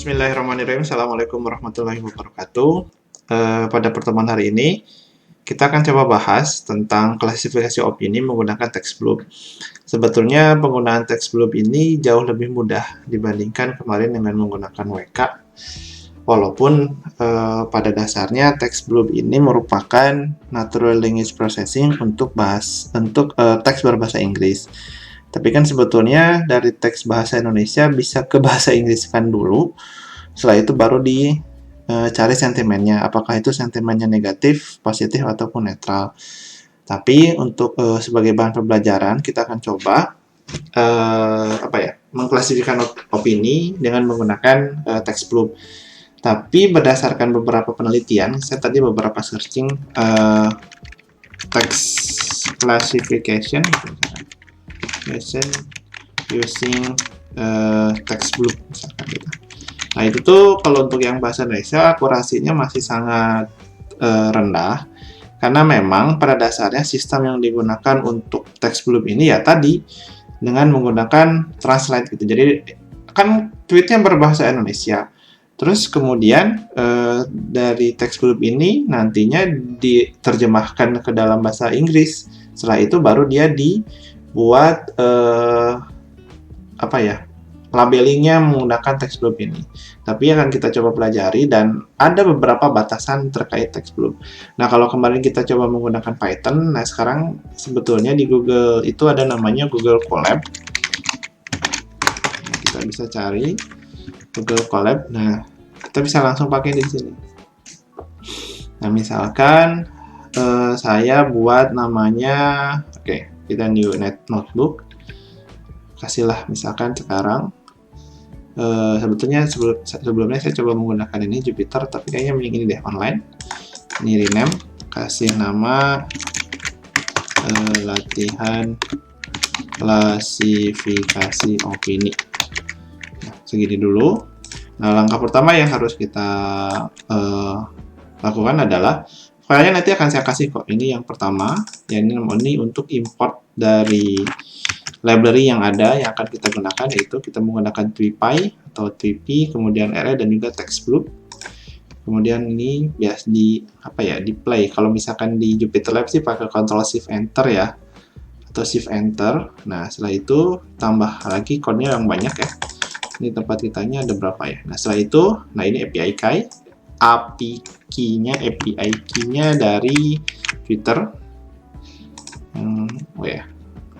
Bismillahirrahmanirrahim. Assalamualaikum warahmatullahi wabarakatuh. Pada pertemuan hari ini, kita akan coba bahas tentang klasifikasi opini menggunakan text blob. Sebetulnya penggunaan text blob ini jauh lebih mudah dibandingkan kemarin dengan menggunakan WK. Walaupun pada dasarnya text blob ini merupakan natural language processing untuk teks berbahasa Inggris. Tapi kan sebetulnya dari teks bahasa Indonesia bisa ke bahasa Inggris kan dulu. Setelah itu baru dicari sentimennya. Apakah itu sentimennya negatif, positif, ataupun netral. Tapi untuk sebagai bahan pembelajaran kita akan coba mengklasifikasikan opini dengan menggunakan text blob. Tapi berdasarkan beberapa penelitian, saya tadi beberapa searching text classification using text blob misalkan gitu. Nah itu tuh kalau untuk yang bahasa Indonesia akurasinya masih sangat rendah karena memang pada dasarnya sistem yang digunakan untuk text blob ini ya tadi dengan menggunakan translate gitu. Jadi kan tweetnya berbahasa Indonesia. Terus kemudian dari text blob ini nantinya diterjemahkan ke dalam bahasa Inggris. Setelah itu baru dia buat labelingnya menggunakan text blob ini. Tapi akan kita coba pelajari dan ada beberapa batasan terkait text blob. Nah, kalau kemarin kita coba menggunakan Python, nah sekarang sebetulnya di Google itu ada namanya Google Colab. Nah, kita bisa cari Google Colab. Nah, kita bisa langsung pakai di sini. Nah, misalkan saya buat namanya kita new notebook, kasihlah misalkan sekarang sebetulnya sebelumnya saya coba menggunakan ini Jupyter, tapi kayaknya mending ini deh online. Ini rename, kasih nama latihan klasifikasi opini. Nah, segini dulu. Nah, langkah pertama yang harus kita lakukan adalah filenya nanti akan saya kasih kok. Ini yang pertama, ini untuk import dari library yang ada yang akan kita gunakan, yaitu kita menggunakan TweePy atau TweeP, kemudian RE dan juga TextBlob. Kemudian ini biasa di play. Kalau misalkan di Jupyter Lab sih pakai Ctrl Shift Enter ya, atau Shift Enter. Nah setelah itu tambah lagi code-nya yang banyak ya. Ini tempat kitanya ada berapa ya? Nah setelah itu, ini API key-nya dari Twitter.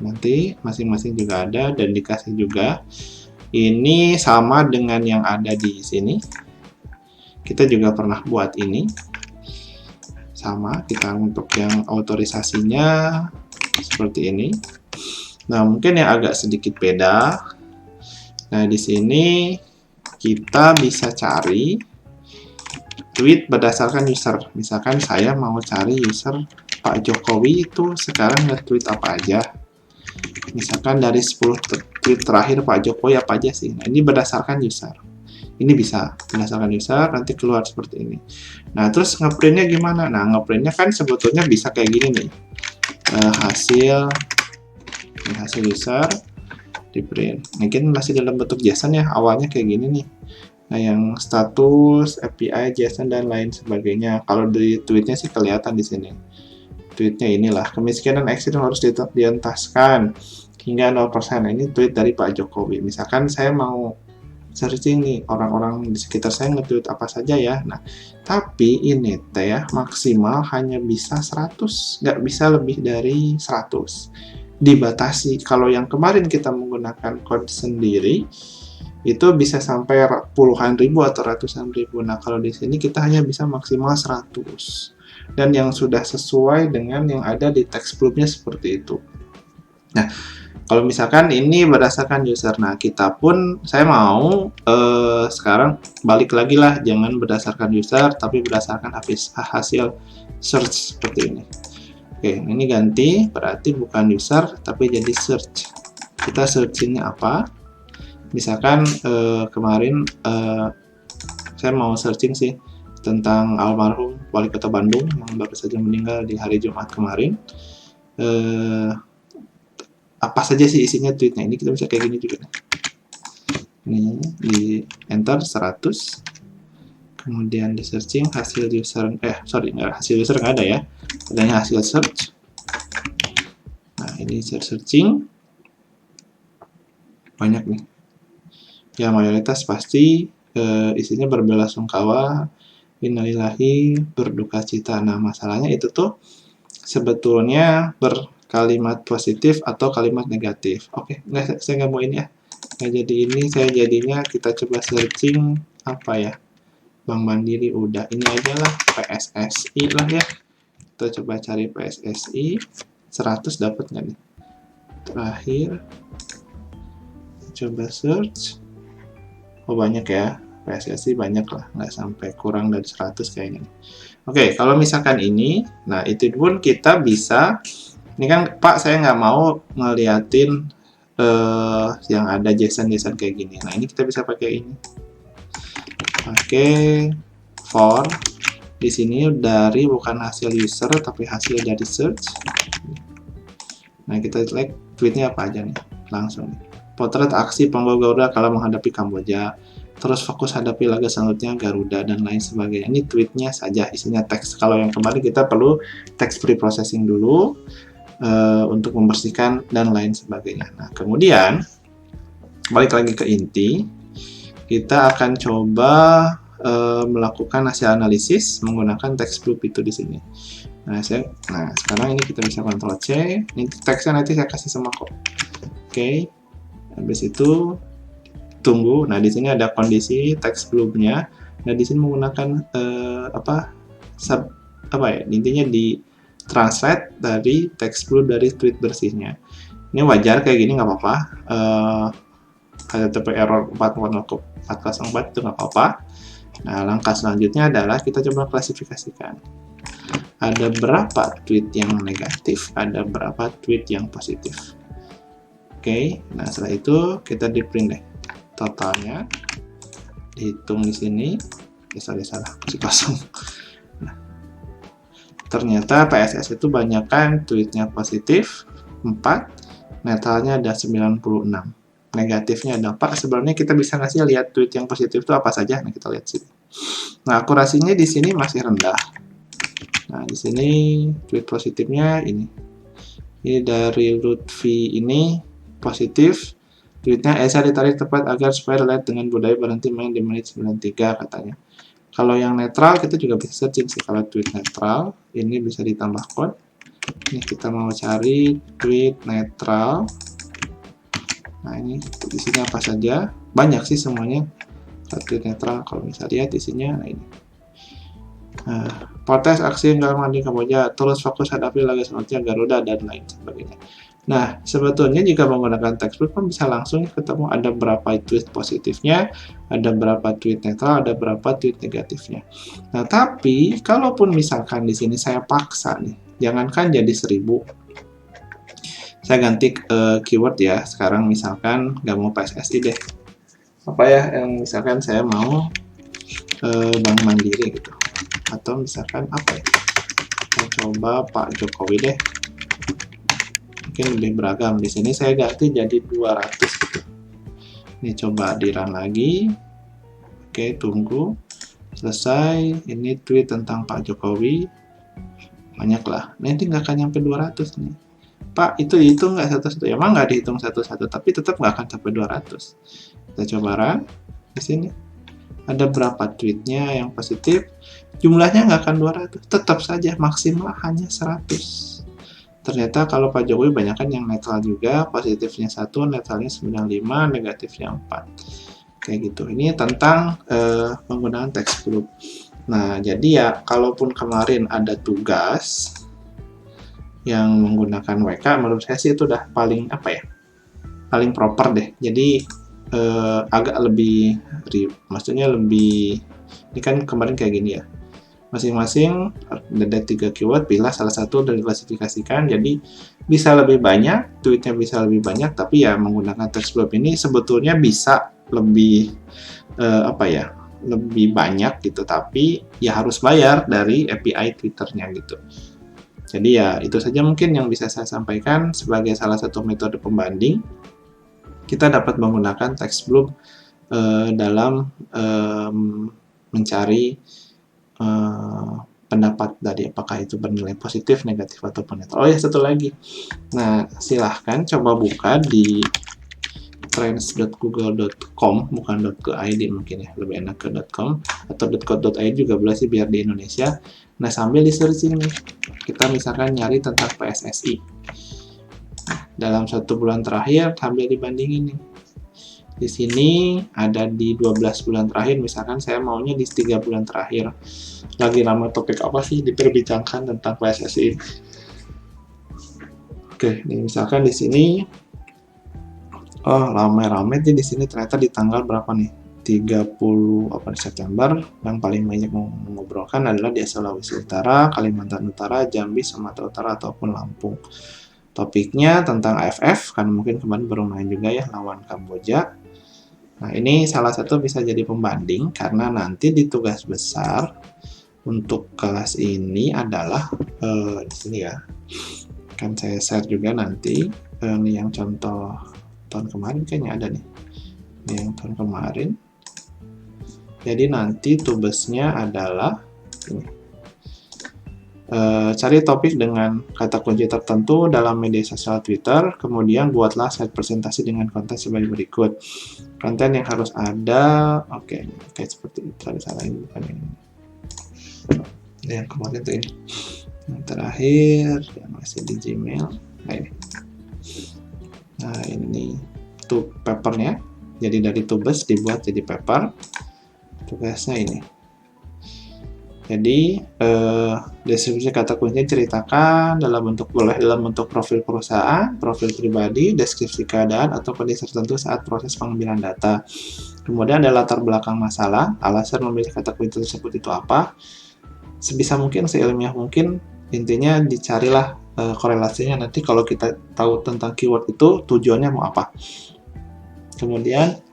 Nanti masing-masing juga ada dan dikasih juga. Ini sama dengan yang ada di sini. Kita juga pernah buat ini. Sama, kita untuk yang otorisasinya seperti ini. Nah, mungkin yang agak sedikit beda. Nah, di sini kita bisa cari tweet berdasarkan user. Misalkan saya mau cari user Pak Jokowi itu sekarang nge-tweet apa aja. Misalkan dari 10 tweet terakhir Pak Jokowi apa aja sih. Nah, ini berdasarkan user. Ini bisa berdasarkan user, nanti keluar seperti ini. Nah, terus ngeprintnya gimana? Nah, ngeprintnya kan sebetulnya bisa kayak gini nih. Hasil user di print. Mungkin masih dalam bentuk JSON ya, awalnya kayak gini nih. Nah, yang status, API, JSON, dan lain sebagainya. Kalau di tweetnya sih kelihatan di sini. Tweetnya inilah, kemiskinan ekstrim harus dientaskan hingga 0%. Ini tweet dari Pak Jokowi. Misalkan saya mau searching nih, orang-orang di sekitar saya nge-tweet apa saja ya. Nah, tapi ini ya, maksimal hanya bisa 100, nggak bisa lebih dari 100. Dibatasi. Kalau yang kemarin kita menggunakan code sendiri, itu bisa sampai puluhan ribu atau ratusan ribu. Nah, kalau di sini kita hanya bisa maksimal 100. Dan yang sudah sesuai dengan yang ada di text blob-nya seperti itu. Nah, kalau misalkan ini berdasarkan user, nah kita pun saya mau sekarang balik lagi lah, jangan berdasarkan user, tapi berdasarkan hasil search seperti ini. Oke, ini ganti, berarti bukan user, tapi jadi search. Kita searchingnya apa? Misalkan kemarin saya mau searching sih tentang almarhum Wali Kota Bandung yang baru saja meninggal di hari Jumat kemarin. Apa saja sih isinya tweetnya? Ini kita bisa kayak gini juga. Ini di enter 100. Kemudian di searching hasil user, hasil user nggak ada ya, adanya hasil search. Nah ini searching banyak nih ya, mayoritas pasti isinya berbelasungkawa, innalillahi, berduka cita. Nah masalahnya itu tuh sebetulnya berkalimat positif atau kalimat negatif. Oke, nggak, saya nggak mau ini ya, nggak jadi ini, saya jadinya kita coba searching apa ya, Bank Mandiri udah, ini aja lah, PSSI lah ya. Kita coba cari PSSI, 100 dapat nggak nih? Terakhir, coba search. Oh banyak ya, PSSI banyak lah, nggak sampai kurang dari 100 kayaknya. Oke, kalau misalkan ini, nah itu pun kita bisa, ini kan Pak saya nggak mau ngeliatin yang ada JSON kayak gini. Nah ini kita bisa pakai ini. Pakai for, di sini dari bukan hasil user tapi hasil dari search. Nah kita like tweetnya apa aja nih, langsung nih. Potret aksi Ponggol Garuda kalau menghadapi Kamboja, terus fokus hadapi laga selanjutnya Garuda dan lain sebagainya. Ini tweetnya saja, isinya teks. Kalau yang kemarin kita perlu teks pre-processing dulu untuk membersihkan dan lain sebagainya. Nah kemudian balik lagi ke inti, kita akan coba melakukan hasil analisis menggunakan text group itu di sini. Nah, sekarang ini kita bisa Ctrl C. Ini teksnya nanti saya kasih semua kok. Oke. Habis itu tunggu. Nah, di sini ada kondisi text group-nya. Nah, di sini menggunakan intinya di translate dari text group dari tweet bersihnya. Ini wajar kayak gini, nggak apa-apa. HTTP error 404 itu nggak apa-apa. Nah, langkah selanjutnya adalah kita coba klasifikasikan. Ada berapa tweet yang negatif, ada berapa tweet yang positif. Oke, nah setelah itu kita di print deh totalnya, dihitung di sini. Salah, masih kosong. Nah, ternyata PSS itu banyakkan tweetnya positif 4, netralnya ada 96. Negatifnya ada 4. Sebenarnya kita bisa ngasih lihat tweet yang positif itu apa saja. Nah, kita lihat sini. Nah, akurasinya di sini masih rendah. Nah, di sini tweet positifnya ini. Ini dari Lutfi ini positif. Tweetnya Esa ditarik tepat agar supaya relate dengan budaya berhenti main di menit 93 katanya. Kalau yang netral kita juga bisa searching sih. Kalau tweet netral ini bisa ditambah code. Ini kita mau cari tweet netral. Nah ini isinya apa saja, banyak sih semuanya. Tweet netral kalau bisa lihat isinya, nah ini. Protes aksi dalam mandi Kamboja, terus fokus hadapi laga selanjutnya Garuda dan lain sebagainya. Nah sebetulnya jika menggunakan text group kan bisa langsung ketemu ada berapa tweet positifnya, ada berapa tweet netral, ada berapa tweet negatifnya. Nah tapi kalaupun misalkan di sini saya paksa nih, jangankan jadi 1000. Saya ganti keyword ya, sekarang misalkan nggak mau PSSI deh, apa ya yang misalkan saya mau Bank Mandiri gitu, atau misalkan apa ya, saya coba Pak Jokowi deh, mungkin lebih beragam. Di sini saya ganti jadi 200 gitu. Ini coba di run lagi. Oke, tunggu selesai. Ini tweet tentang Pak Jokowi, banyak lah, nanti nggak akan nyampe 200 nih. Pak, itu dihitung nggak satu-satu? Ya, emang nggak dihitung satu-satu, tapi tetap nggak akan sampai 200. Kita coba run. Di sini ada berapa tweetnya yang positif, jumlahnya nggak akan 200, tetap saja maksimal hanya 100. Ternyata kalau Pak Jokowi banyak kan yang netral juga, positifnya 1, netralnya 95, negatifnya 4. Kayak gitu. Ini tentang penggunaan text group. Nah, jadi ya, kalaupun kemarin ada tugas yang menggunakan WK, menurut saya sih itu udah paling paling proper deh. Jadi agak lebih, maksudnya lebih, ini kan kemarin kayak gini ya, masing-masing ada 3 keyword, pilih salah satu dan diklasifikasikan, jadi bisa lebih banyak, tweetnya bisa lebih banyak, tapi ya menggunakan text group ini sebetulnya bisa lebih lebih banyak gitu, tapi ya harus bayar dari API Twitternya gitu. Jadi ya itu saja mungkin yang bisa saya sampaikan sebagai salah satu metode pembanding. Kita dapat menggunakan text group dalam mencari pendapat dari apakah itu bernilai positif, negatif, ataupun netral. Oh ya, satu lagi. Nah, silahkan coba buka di trends.google.com, bukan .go.id mungkin ya, lebih enak ke .com, atau .co.id juga boleh sih biar di Indonesia. Nah, sambil di searching nih, kita misalkan nyari tentang PSSI. Nah, dalam 1 bulan terakhir, sambil dibandingin nih. Di sini ada di 12 bulan terakhir, misalkan saya maunya di 3 bulan terakhir. Lagi ramai topik apa sih diperbincangkan tentang PSSI? Oke, ini misalkan di sini, oh ramai-ramai di sini ternyata di tanggal berapa nih? 30 September, yang paling banyak mengobrolkan adalah di Sulawesi Utara, Kalimantan Utara, Jambi, Sumatera Utara, ataupun Lampung. Topiknya tentang AFF, kan mungkin kemarin baru main juga ya, lawan Kamboja. Nah, ini salah satu bisa jadi pembanding, karena nanti di tugas besar untuk kelas ini adalah, di sini ya, kan saya share juga nanti, ini yang contoh tahun kemarin kayaknya ada nih, ini yang tahun kemarin. Jadi nanti tugasnya adalah ini. Cari topik dengan kata kunci tertentu dalam media sosial Twitter, kemudian buatlah slide presentasi dengan konten sebagai berikut. Konten yang harus ada, oke, kayak seperti itu, tadi salah ini bukan ini. Yang kemarin tuh ini. Yang terakhir, yang masih di Gmail, nah ini. Nah ini tuh papernya, jadi dari tubes dibuat jadi paper. Tugasnya ini. Jadi deskripsi kata kuncinya ceritakan dalam bentuk profil perusahaan, profil pribadi, deskripsi keadaan atau kondisi tertentu saat proses pengambilan data. Kemudian ada latar belakang masalah, alasan memilih kata kunci tersebut itu apa. Sebisa mungkin, seilmiah mungkin, intinya dicarilah korelasinya nanti kalau kita tahu tentang keyword itu tujuannya mau apa. Kemudian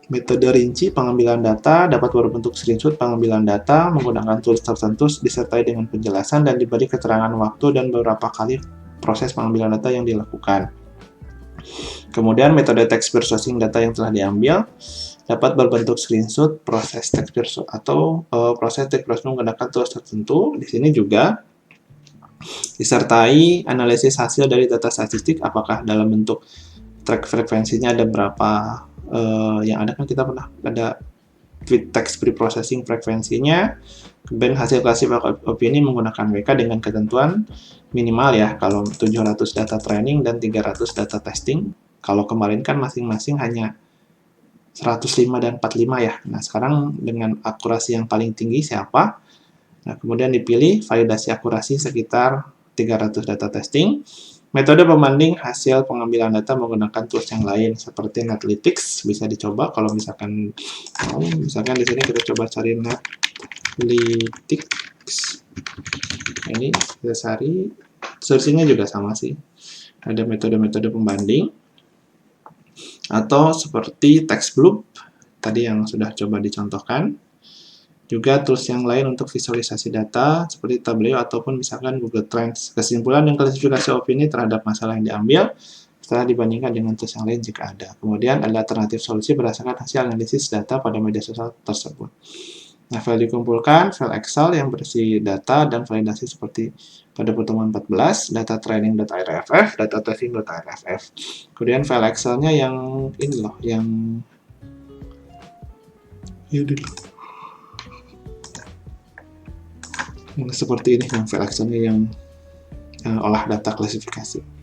metode rinci pengambilan data dapat berbentuk screenshot pengambilan data menggunakan tools tertentu disertai dengan penjelasan dan diberi keterangan waktu dan beberapa kali proses pengambilan data yang dilakukan. Kemudian metode text processing data yang telah diambil dapat berbentuk screenshot proses text processing atau proses text processing menggunakan tools tertentu. Di sini juga disertai analisis hasil dari data statistik, apakah dalam bentuk track frekuensinya ada berapa. Yang ada kan kita pernah ada tweet text preprocessing frekuensinya, kemudian hasil klasifikasi opini menggunakan WK dengan ketentuan minimal ya, kalau 700 data training dan 300 data testing. Kalau kemarin kan masing-masing hanya 105 dan 45 ya. Nah, sekarang dengan akurasi yang paling tinggi siapa? Nah, kemudian dipilih validasi akurasi sekitar 300 data testing. Metode pembanding hasil pengambilan data menggunakan tools yang lain seperti Netlytics bisa dicoba kalau misalkan mau. Misalkan di sini kita coba cari Netlytics. Ini kita cari, searchingnya juga sama sih. Ada metode-metode pembanding atau seperti TextBloop tadi yang sudah coba dicontohkan. Juga tools yang lain untuk visualisasi data seperti Tableau ataupun misalkan Google Trends. Kesimpulan dan klasifikasi opini terhadap masalah yang diambil setelah dibandingkan dengan tools yang lain jika ada. Kemudian ada alternatif solusi berdasarkan hasil analisis data pada media sosial tersebut. Nah, file dikumpulkan, file Excel yang berisi data dan validasi seperti pada pertemuan 14, data training.irff, data testing.irff. Kemudian file Excel-nya yang ini loh, yang seperti ini, yang file Excel-nya yang olah data klasifikasi.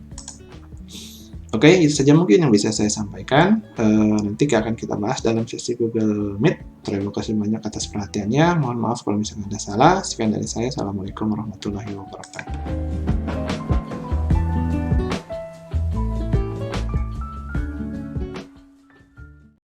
Oke, itu saja mungkin yang bisa saya sampaikan. Nanti akan kita bahas dalam sesi Google Meet. Terima kasih banyak atas perhatiannya. Mohon maaf kalau misalnya ada salah. Sekian dari saya. Assalamualaikum warahmatullahi wabarakatuh.